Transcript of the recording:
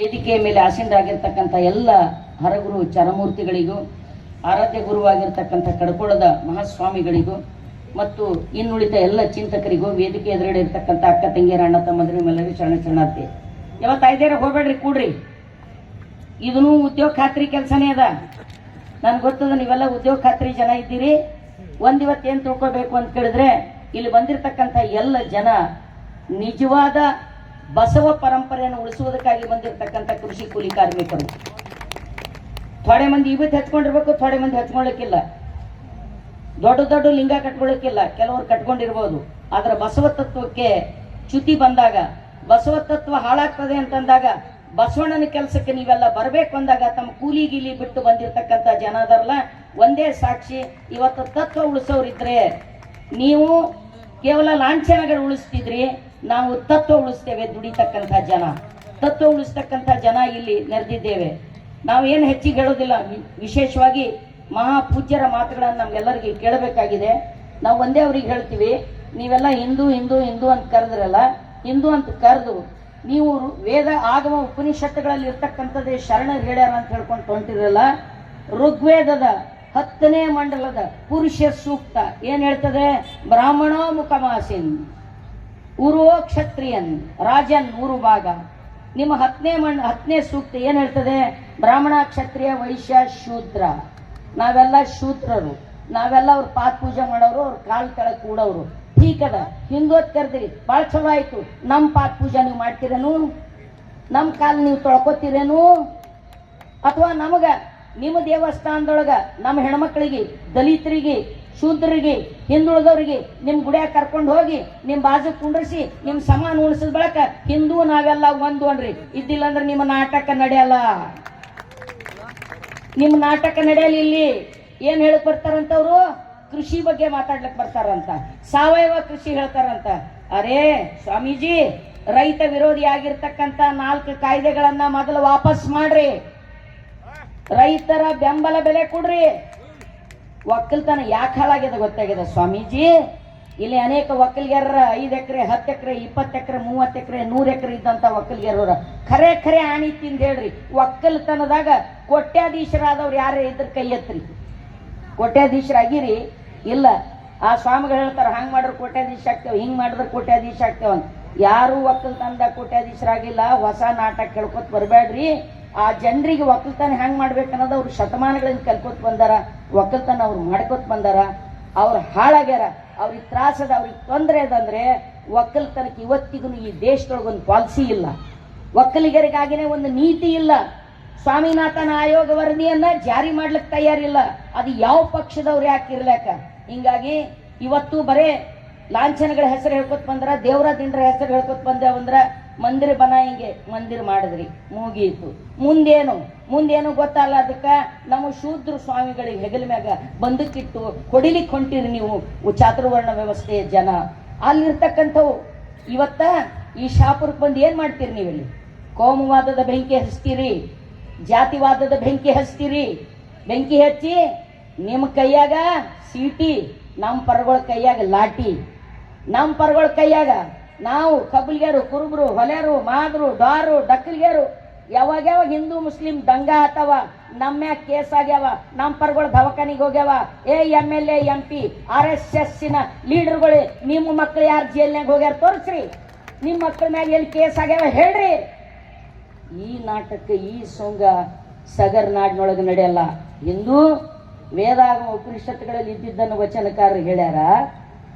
ವೇದಿಕೆಯ ಮೇಲೆ ಆಸೀನರಾಗಿರ್ತಕ್ಕಂಥ ಎಲ್ಲ ಹರಗುರು ಚರಮೂರ್ತಿಗಳಿಗೂ ಆರಾಧ್ಯ ಗುರುವಾಗಿರ್ತಕ್ಕಂಥ ಕಡಕೋಳದ ಮಹಾಸ್ವಾಮಿಗಳಿಗೂ ಮತ್ತು ಇನ್ನುಳಿದ ಎಲ್ಲ ಚಿಂತಕರಿಗೂ ವೇದಿಕೆ ಎದುರುಗಡೆ ಇರ್ತಕ್ಕಂಥ ಅಕ್ಕ ತಂಗಿಯರ ಅಣ್ಣ ತಮ್ಮಂದಿರು ನಿಮ್ಮೆಲ್ಲರಿಗೂ ಶರಣಾರ್ಥಿ. ಯಾವತ್ತು ಐದೇರ ಹೋಗ್ಬೇಡ್ರಿ, ಕೂಡ್ರಿ. ಇದೂ ಉದ್ಯೋಗ ಖಾತ್ರಿ ಕೆಲಸನೇ ಅದ. ನನ್ಗೆ ಗೊತ್ತದ ನೀವೆಲ್ಲ ಉದ್ಯೋಗ ಖಾತ್ರಿ ಜನ ಇದ್ದೀರಿ. ಒಂದಿವತ್ತು ಏನು ತಿಳ್ಕೋಬೇಕು ಅಂತ ಕೇಳಿದ್ರೆ, ಇಲ್ಲಿ ಬಂದಿರತಕ್ಕಂಥ ಎಲ್ಲ ಜನ ನಿಜವಾದ ಬಸವ ಪರಂಪರೆಯನ್ನು ಉಳಿಸುವುದಕ್ಕಾಗಿ ಬಂದಿರತಕ್ಕಂಥ ಕೃಷಿ ಕೂಲಿ ಕಾರ್ಮಿಕರು. ಥೋಡೆ ಮಂದಿ ಇವತ್ತು ಹಚ್ಕೊಂಡಿರ್ಬೇಕು, ಥೋಡೆ ಮಂದಿ ಹಚ್ಕೊಳ್ಳಿಕ್ಕಿಲ್ಲ. ದೊಡ್ಡ ದೊಡ್ಡ ಲಿಂಗ ಕಟ್ಕೊಳ್ಳಿಕ್ಕಿಲ್ಲ, ಕೆಲವರು ಕಟ್ಕೊಂಡಿರ್ಬೋದು. ಆದ್ರೆ ಬಸವ ತತ್ವಕ್ಕೆ ಚ್ಯುತಿ ಬಂದಾಗ, ಬಸವ ತತ್ವ ಹಾಳಾಗ್ತದೆ ಅಂತಂದಾಗ, ಬಸವಣ್ಣನ ಕೆಲಸಕ್ಕೆ ನೀವೆಲ್ಲ ಬರಬೇಕು ಅಂದಾಗ ತಮ್ಮ ಕೂಲಿ ಗೀಲಿ ಬಿಟ್ಟು ಬಂದಿರತಕ್ಕಂಥ ಜನ ಅದರಲ್ಲ, ಒಂದೇ ಸಾಕ್ಷಿ. ಇವತ್ತು ತತ್ವ ಉಳಿಸೋರಿದ್ರೆ ನೀವು ಕೇವಲ ಲಾಂಛನಗಳು ಉಳಿಸ್ತಿದ್ರಿ, ನಾವು ತತ್ವ ಉಳಿಸ್ತೇವೆ. ದುಡಿತಕ್ಕಂಥ ಜನ, ತತ್ವ ಉಳಿಸ್ತಕ್ಕಂಥ ಜನ ಇಲ್ಲಿ ನೆರೆದಿದ್ದೇವೆ. ನಾವೇನು ಹೆಚ್ಚಿಗೆ ಹೇಳೋದಿಲ್ಲ. ವಿಶೇಷವಾಗಿ ಮಹಾಪೂಜ್ಯರ ಮಾತುಗಳನ್ನು ನಮ್ಗೆಲ್ಲರಿಗೆ ಕೇಳಬೇಕಾಗಿದೆ. ನಾವು ಒಂದೇ ಅವ್ರಿಗೆ ಹೇಳ್ತೀವಿ, ನೀವೆಲ್ಲ ಹಿಂದೂ ಹಿಂದೂ ಹಿಂದೂ ಅಂತ ಕರೆದ್ರಲ್ಲ, ಹಿಂದೂ ಅಂತ ಕರೆದು ನೀವು ವೇದ ಆಗಮ ಉಪನಿಷತ್ತುಗಳಲ್ಲಿ ಇರ್ತಕ್ಕಂಥದ್ದೇ ಶರಣರು ಹೇಳ್ಯಾರ ಅಂತ ಹೇಳ್ಕೊಂಡು ತೊಂಟಿರಲ್ಲ. ಋಗ್ವೇದದ 10ನೇ ಮಂಡಲದ ಪುರುಷ ಸೂಕ್ತ ಏನ್ ಹೇಳ್ತದೆ? ಬ್ರಾಹ್ಮಣೋ ಮುಖಮಾಸಿನ್ ಉರುವೋ ಕ್ಷತ್ರಿಯನ್ ರಾಜನ್ 3 ಭಾಗ. ನಿಮ್ಮ 10ನೇ ಸೂಕ್ತ ಏನ್ ಹೇಳ್ತದೆ? ಬ್ರಾಹ್ಮಣ, ಕ್ಷತ್ರಿಯ, ವೈಶ್ಯ, ಶೂದ್ರ. ನಾವೆಲ್ಲ ಶೂದ್ರರು, ನಾವೆಲ್ಲ ಅವ್ರ ಪಾತ್ ಪೂಜೆ ಮಾಡೋರು, ಅವ್ರ ಕಾಲ್ ಕೆಳಗೆ ಕೂಡೋರು. ಠೀಕ್ ಅದ, ಹಿಂದೋತ್ ಕರ್ದಿರಿ, ಭಾಳ ಚಲೋ ಆಯ್ತು. ನಮ್ಮ ಪಾತ್ ಪೂಜೆ ನೀವು ಮಾಡ್ತೀರೇನು? ನಮ್ಮ ಕಾಲ್ ನೀವು ತೊಳ್ಕೊತೀರೇನು? ಅಥವಾ ನಮಗ ನಿಮ್ಮ ದೇವಸ್ಥಾನದೊಳಗ ನಮ್ಮ ಹೆಣ್ಮಕ್ಳಿಗೆ, ದಲಿತರಿಗೆ, ಶೂದ್ರರಿಗೆ, ಹಿಂದುಳಿದವರಿಗೆ ನಿಮ್ಮ ಗುಡಿಯಾಗ ಕರ್ಕೊಂಡು ಹೋಗಿ ನಿಮ್ಮ ಬಾಜು ಕುಂಡ್ರಿಸಿ ನಿಮ್ಮ ಸಮಾನ ಉಣಿಸಿದ ಬಳಕ ಹಿಂದೂ ನಾವೆಲ್ಲ ಒಂದು ಅನ್ರಿ. ಇದ್ದಿಲ್ಲ ಅಂದ್ರೆ ನಿಮ್ಮ ನಾಟಕ ನಡೆಯಲ್ಲ. ನಿಮ್ಮ ನಾಟಕ ನಡೆಯಲ್ಲ. ಇಲ್ಲಿ ಏನ್ ಹೇಳಕ್ ಬರ್ತಾರಂತವ್ರು? ಕೃಷಿ ಬಗ್ಗೆ ಮಾತಾಡ್ಲಿಕ್ಕೆ ಬರ್ತಾರಂತ, ಸಾವಯವ ಕೃಷಿ ಹೇಳ್ತಾರಂತ. ಅರೇ ಸ್ವಾಮೀಜಿ, ರೈತ ವಿರೋಧಿ ಆಗಿರ್ತಕ್ಕಂಥ 4 ಕಾಯ್ದೆಗಳನ್ನ ಮೊದಲು ವಾಪಸ್ ಮಾಡ್ರಿ. ರೈತರ ಬೆಂಬಲ ಬೆಲೆ ಕೊಡ್ರಿ. ಒಕ್ಕಲ್ತನ ಯಾಕೆ ಹಾಳಾಗ್ಯದ ಗೊತ್ತಾಗ್ಯದ ಸ್ವಾಮೀಜಿ? ಇಲ್ಲಿ ಅನೇಕ ಒಕ್ಕಲಿಗರ 5 ಎಕರೆ, 10 ಎಕರೆ, 20 ಎಕರೆ, 30 ಎಕರೆ, 100 ಎಕರೆ ಇದ್ದಂತ ಒಕ್ಕಲಿಗರ ಖರೆ ಆಣಿ ತಿಂದ ಹೇಳ್ರಿ, ಒಕ್ಕಲ್ತನದಾಗ ಕೋಟ್ಯಾಧೀಶರಾದವ್ರು ಯಾರೇ ಇದ್ರ ಕೈ ಎತ್ರಿ. ಕೋಟ್ಯಾಧೀಶರಾಗಿರಿ ಇಲ್ಲ. ಆ ಸ್ವಾಮಿಗಳು ಹೇಳ್ತಾರ, ಹಂಗ್ ಮಾಡಿದ್ರೆ ಕೋಟ್ಯಾಧೀಶ ಆಗ್ತೇವೆ, ಹಿಂಗ್ ಮಾಡಿದ್ರೆ ಕೋಟ್ಯಾಧೀಶ ಆಗ್ತೇವ ಅಂತ. ಯಾರು ಒಕ್ಕಲ್ತನದಾಗ ಕೋಟ್ಯಾಧೀಶರಾಗಿಲ್ಲ. ಹೊಸ ನಾಟಕ ಕೇಳ್ಕೊತ್ ಬರಬೇಡ್ರಿ. ಆ ಜನರಿಗೆ ಒಕ್ಕಲ್ತನ ಹೆಂಗ್ ಮಾಡ್ಬೇಕನ್ನೋದು ಅವ್ರು ಶತಮಾನಗಳಿಂದ ಕಲ್ಕೋತ್ ಬಂದಾರ. ಒಕ್ಕಲ್ತನ ಅವ್ರು ಮಾಡ್ಕೋತ್ ಬಂದಾರ. ಅವ್ರು ಹಾಳಾಗ್ಯಾರ. ಅವ್ರಿಗೆ ತ್ರಾಸದ, ಅವ್ರಿಗೆ ತೊಂದರೆ ಅದಂದ್ರೆ ಒಕ್ಕಲ್ತನಕ್ಕೆ ಇವತ್ತಿಗೂ ಈ ದೇಶದೊಳಗೊಂದು ಪಾಲಿಸಿ ಇಲ್ಲ. ಒಕ್ಕಲಿಗರಿಗಾಗಿನೇ ಒಂದು ನೀತಿ ಇಲ್ಲ. ಸ್ವಾಮಿನಾಥನ್ ಆಯೋಗ ವರದಿಯನ್ನ ಜಾರಿ ಮಾಡ್ಲಿಕ್ಕೆ ತಯಾರಿಲ್ಲ. ಅದು ಯಾವ ಪಕ್ಷದವ್ರು ಯಾಕೆ ಇರ್ಲಾಕ? ಹಿಂಗಾಗಿ ಇವತ್ತು ಬರೇ ಲಾಂಛನಗಳ ಹೆಸರು ಹೇಳ್ಕೊತ್ ಬಂದ್ರ, ದೇವರ ದಿಂಡ್ರ ಹೆಸರು ಹೇಳ್ಕೊತ್ ಬಂದೇವಂದ್ರ ಮಂದಿರ ಬನಾಯಿಂಗೆ ಮಂದಿರ ಮಾಡಿದ್ರಿ, ಮುಗೀತು. ಮುಂದೇನು ಗೊತ್ತಲ್ಲ. ಅದಕ್ಕ ನಮ್ಮ ಶೂದ್ರ ಸ್ವಾಮಿಗಳಿಗೆ ಹೆಗಲ ಮ್ಯಾಗ ಬಂದಕ್ಕಿಟ್ಟು ಹೊಡಿಲಿಕ್ಕೆ ಹೊಂಟಿರಿ ನೀವು ಚಾತುರ್ವರ್ಣ ವ್ಯವಸ್ಥೆಯ ಜನ. ಅಲ್ಲಿರ್ತಕ್ಕಂಥವು ಇವತ್ತ ಈ ಶಾಪುರಕ್ಕೆ ಬಂದು ಏನ್ ಮಾಡ್ತೀರಿ? ನೀವಿಲ್ಲಿ ಕೋಮುವಾದದ ಬೆಂಕಿ ಹಚ್ತೀರಿ, ಜಾತಿವಾದದ ಬೆಂಕಿ ಹಚ್ತೀರಿ. ಬೆಂಕಿ ಹಚ್ಚಿ ನಿಮ್ಮ ಕೈಯಾಗ ಸೀಟಿ, ನಮ್ಮ ಪರಗಳ ಕೈಯಾಗ ಲಾಟಿ. ನಮ್ಮ ಪರಗಳ ಕೈಯಾಗ ನಾವು ಕಬ್ಬಲ್ಗ್ಯಾರು, ಕುರುಬರು, ಹೊಲೆರು, ಮಾದ್ರು, ಡಾರು, ಡಕ್ಕಲ್ಗ್ಯಾರು ಯಾವಾಗ ಹಿಂದೂ ಮುಸ್ಲಿಂ ದಂಗಾ ಆತವ, ನಮ್ಮ ಕೇಸ್ ಆಗ್ಯಾವ. ನಮ್ಮ ಪರಗಳು ದವಾಖಾನಿಗೆ ಹೋಗ್ಯಾವ. MLA MP RSS ಲೀಡರ್ಗಳು ನಿಮ್ಮ ಮಕ್ಕಳು ಯಾರು ಜೈಲ್ನಾಗ ಹೋಗ್ಯಾರ ತೋರಿಸ್ರಿ. ನಿಮ್ಮ ಮಕ್ಕಳ ಮ್ಯಾಗ ಎಲ್ಲಿ ಕೇಸ್ ಆಗ್ಯಾವ ಹೇಳ್ರಿ. ಈ ನಾಟಕ, ಈ ಸೊಂಗ ಸಗರ್ ನಾಡಿನೊಳಗೆ ನಡೆಯಲ್ಲ. ಹಿಂದೂ ವೇದಾಗಮ ಉಪನಿಷತ್ತುಗಳಲ್ಲಿ ಇದ್ದಿದ್ದನ್ನು ವಚನಕಾರರು ಹೇಳ್ಯಾರ.